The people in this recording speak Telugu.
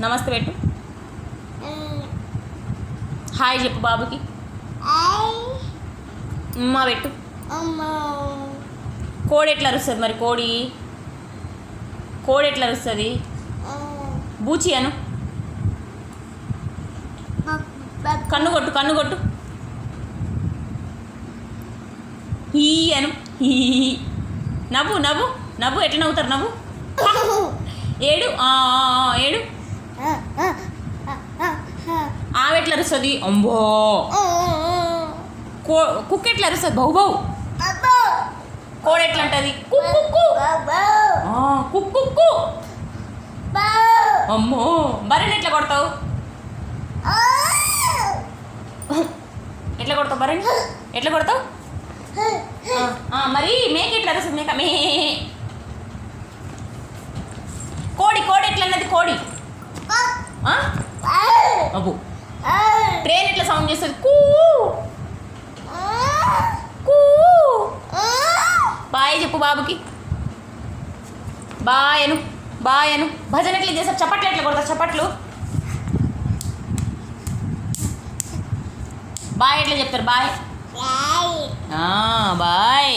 నమస్తే పెట్టు. హాయ్ చెప్పు బాబుకి. అమ్మ పెట్టు. కోడి ఎట్లా అరుస్తుంది మరి? కోడి ఎట్లా అరుస్తుంది? బూచి అను. కన్ను కొట్టు. He Anu. హీ. నవ్వు ఎట్లా నవ్వుతారు? నవ్వు. ఏడు. ఏడు. ఆవు ఎట్లా అరుస్తుంది? అంబో. కుక్క ఎట్లా అరుస్తుంది? బౌ. కోడి ఎట్లా ఉంటుంది? కుక్కు. అమ్మో. బర్రెని ఎట్లా కొడతావు? బర్రెని ఎట్లా కొడతావు? మరి మేక ఎట్లా అరుస్తుంది? మేక మే. కోడి ఎట్లా అన్నది? కోడి అబ్బు. ట్రైన్ ఎట్లా సౌండ్ చేస్తుంది? కూ. బాయ్ చెప్పు బాబుకి. బాయ్ అను. భజన ఎట్లా చేస్తారు? చప్పట్లు ఎట్లా కొడతారు? చప్పట్లు. బాయ్ ఎట్లా చెప్తారు? బాయ్. బాయ్.